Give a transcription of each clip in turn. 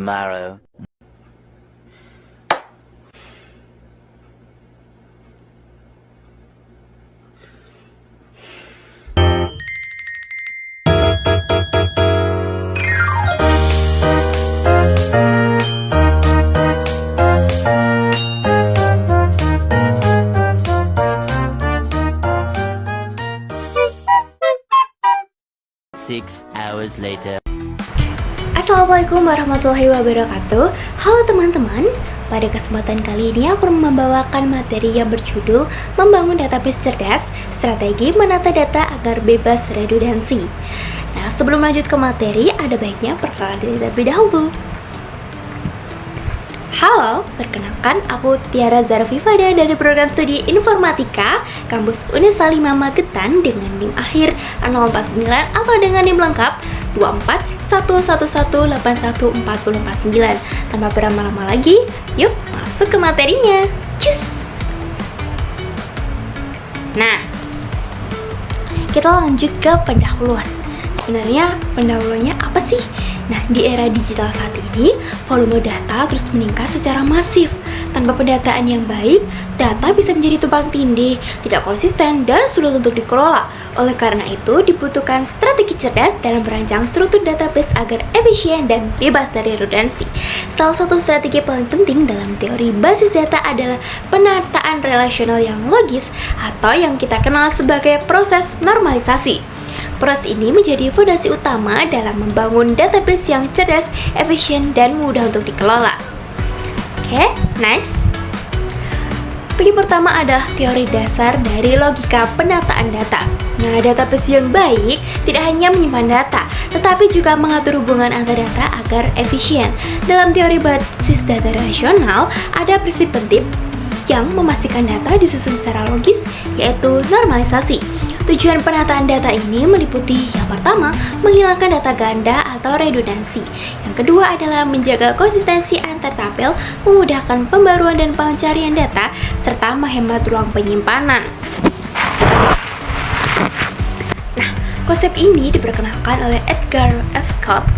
tomorrow. Six hours later. Assalamualaikum warahmatullahi wabarakatuh. Halo teman-teman, pada kesempatan kali ini aku membawakan materi yang berjudul Membangun Database Cerdas, Strategi Menata Data Agar Bebas Redundansi. Nah, sebelum lanjut ke materi, ada baiknya perkenalan diri terlebih dahulu. Halo, perkenalkan aku Tiara Zarvifada dari program studi Informatika Kampus Unesa 5 Magetan dengan NIM akhir 049 atau dengan NIM lengkap 24111814049. Tanpa berlama-lama lagi, yuk masuk ke materinya. Cus. Nah, kita lanjut ke pendahuluan. Sebenarnya pendahuluannya apa sih? Nah, di era digital saat ini, volume data terus meningkat secara masif. Tanpa pendataan yang baik, data bisa menjadi tumpang tindih, tidak konsisten, dan sulit untuk dikelola. Oleh karena itu, dibutuhkan strategi cerdas dalam merancang struktur database agar efisien dan bebas dari redundansi. Salah satu strategi paling penting dalam teori basis data adalah penataan relasional yang logis atau yang kita kenal sebagai proses normalisasi. Proses ini menjadi fondasi utama dalam membangun database yang cerdas, efisien, dan mudah untuk dikelola. Oke, next. Yang pertama adalah teori dasar dari logika penataan data. Nah, database yang baik tidak hanya menyimpan data, tetapi juga mengatur hubungan antar data agar efisien. Dalam teori basis data relasional, ada prinsip penting yang memastikan data disusun secara logis, yaitu normalisasi. Tujuan penataan data ini meliputi yang pertama, menghilangkan data ganda atau redundansi. Yang kedua adalah menjaga konsistensi antar tabel, memudahkan pembaruan dan pencarian data, serta menghemat ruang penyimpanan. Nah, konsep ini diperkenalkan oleh Edgar F. Cobb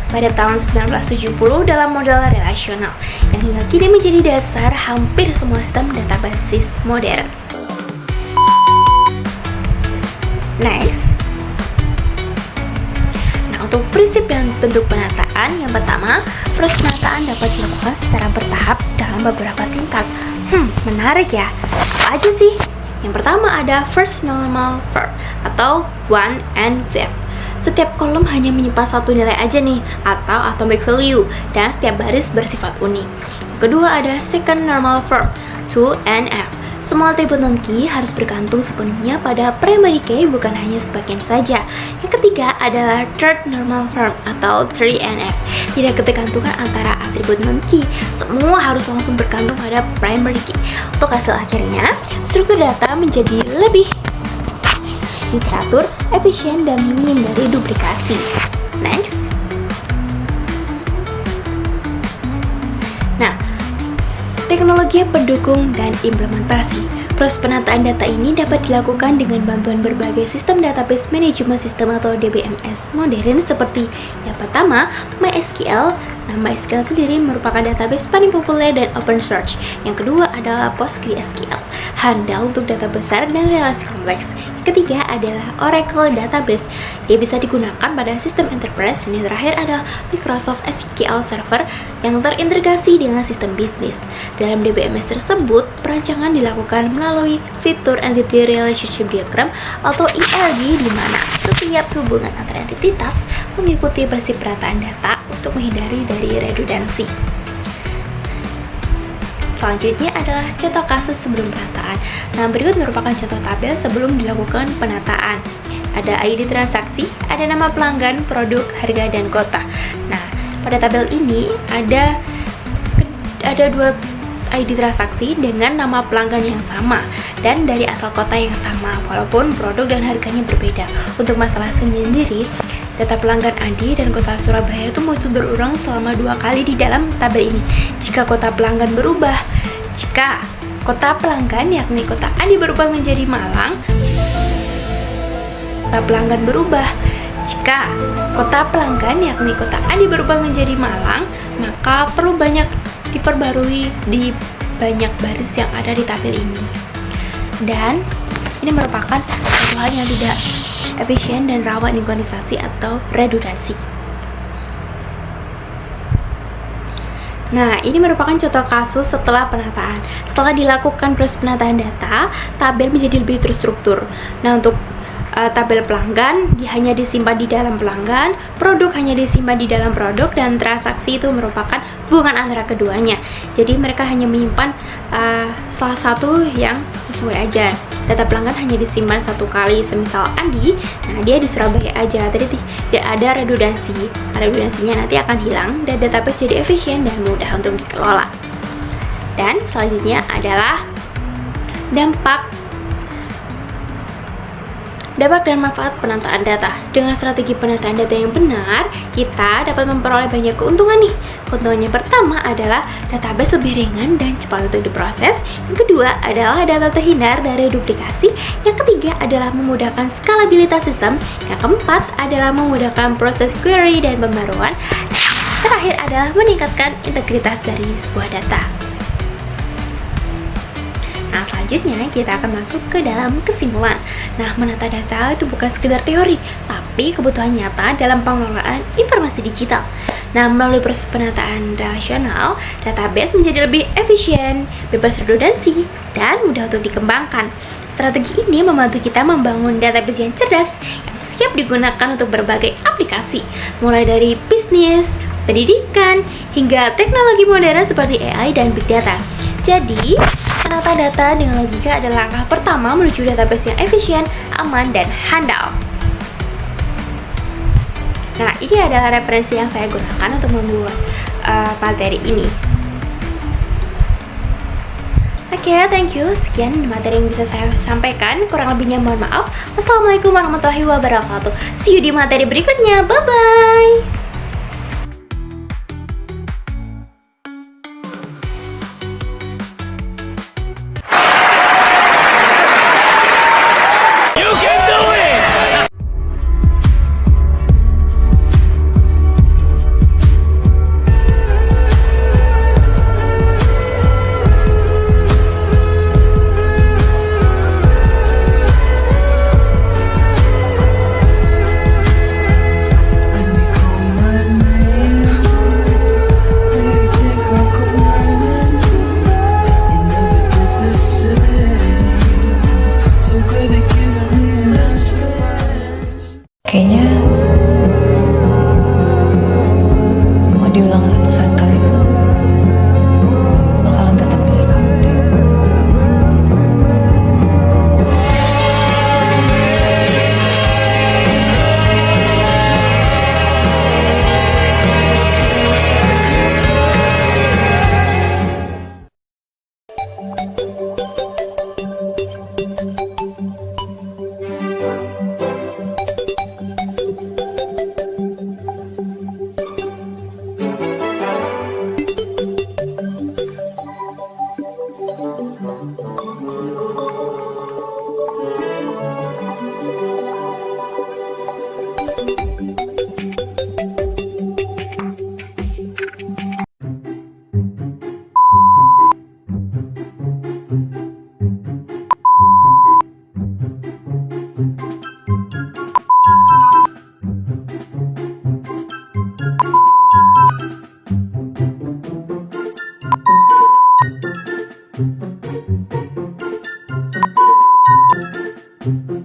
pada tahun 1970 dalam model relasional, yang hingga kini menjadi dasar hampir semua sistem databasis modern. Next. Nah, untuk prinsip dan bentuk penataan, yang pertama, proses penataan dapat dilakukan secara bertahap dalam beberapa tingkat. Menarik ya. Apa aja sih? Yang pertama ada first normal verb atau 1NV. Setiap kolom hanya menyimpan satu nilai aja nih, atau atomic value, dan setiap baris bersifat unik. Yang kedua ada second normal verb 2NF. Semua atribut non-key harus bergantung sepenuhnya pada primary key, bukan hanya sebagian saja. Yang ketiga adalah third normal verb atau 3NF. Tidak ketergantungan antara atribut non-key, semua harus langsung bergantung pada primary key. Untuk hasil akhirnya, struktur data menjadi lebih teratur, efisien, dan menghindari duplikasi. Next. Nah, teknologi pendukung dan implementasi. Proses penataan data ini dapat dilakukan dengan bantuan berbagai sistem database management system atau DBMS modern seperti yang pertama, MySQL. Nah, MySQL sendiri merupakan database paling populer dan open source. Yang kedua adalah PostgreSQL, handal untuk data besar dan relasi kompleks. Ketiga adalah Oracle Database. Dia bisa digunakan pada sistem enterprise, dan yang terakhir adalah Microsoft SQL Server yang terintegrasi dengan sistem bisnis. Dalam DBMS tersebut, perancangan dilakukan melalui fitur Entity Relationship Diagram atau ERD, di mana setiap hubungan antar entitas mengikuti prinsip penataan data untuk menghindari dari redundansi. Selanjutnya adalah contoh kasus sebelum penataan. Nah, berikut merupakan contoh tabel sebelum dilakukan penataan. Ada ID transaksi, ada nama pelanggan, produk, harga, dan kota. Nah, pada tabel ini ada dua ID transaksi dengan nama pelanggan yang sama dan dari asal kota yang sama, walaupun produk dan harganya berbeda. Untuk masalah sendiri, data pelanggan Adi dan kota Surabaya itu muncul berulang selama 2 kali di dalam tabel ini. Jika kota pelanggan berubah, jika kota pelanggan yakni kota Adi berubah menjadi Malang, kota pelanggan berubah. Jika kota pelanggan yakni kota Adi berubah menjadi Malang, maka perlu banyak diperbarui di banyak baris yang ada di tabel ini. Dan ini merupakan satu hal yang tidak efisien dan rawan sinkronisasi atau redundansi. Nah, ini merupakan contoh kasus setelah penataan. Setelah dilakukan proses penataan data, tabel menjadi lebih terstruktur. Nah, untuk tabel pelanggan hanya disimpan di dalam pelanggan, produk hanya disimpan di dalam produk, dan transaksi itu merupakan hubungan antara keduanya. Jadi mereka hanya menyimpan salah satu yang sesuai aja. Data pelanggan hanya disimpan satu kali, semisal Andi, nah dia di Surabaya aja, jadi tidak ada redundansi. Redundansinya nanti akan hilang dan database jadi efisien dan mudah untuk dikelola. Dan selanjutnya adalah dampak dan manfaat penataan data. Dengan strategi penataan data yang benar, kita dapat memperoleh banyak keuntungan nih. Keuntungannya pertama adalah database lebih ringan dan cepat untuk diproses. Yang kedua adalah data terhindar dari duplikasi. Yang ketiga adalah memudahkan skalabilitas sistem. Yang keempat adalah memudahkan proses query dan pembaruan. Terakhir adalah meningkatkan integritas dari sebuah data. Nah, selanjutnya kita akan masuk ke dalam kesimpulan. Nah, menata data itu bukan sekedar teori, tapi kebutuhan nyata dalam pengelolaan informasi digital. Nah, melalui proses penataan relasional, database menjadi lebih efisien, bebas redundansi, dan mudah untuk dikembangkan. Strategi ini membantu kita membangun database yang cerdas, yang siap digunakan untuk berbagai aplikasi, mulai dari bisnis, pendidikan, hingga teknologi modern seperti AI dan Big Data. Jadi, menata data dengan logika adalah langkah pertama menuju database yang efisien, aman, dan handal. Nah, ini adalah referensi yang saya gunakan untuk membuat materi ini. Oke, thank you. Sekian materi yang bisa saya sampaikan. Kurang lebihnya mohon maaf. Wassalamualaikum warahmatullahi wabarakatuh. See you di materi berikutnya. Bye-bye. Kayaknya mau diulang ratusan kali, bakalan tetap pilih kamu deh. Thank you.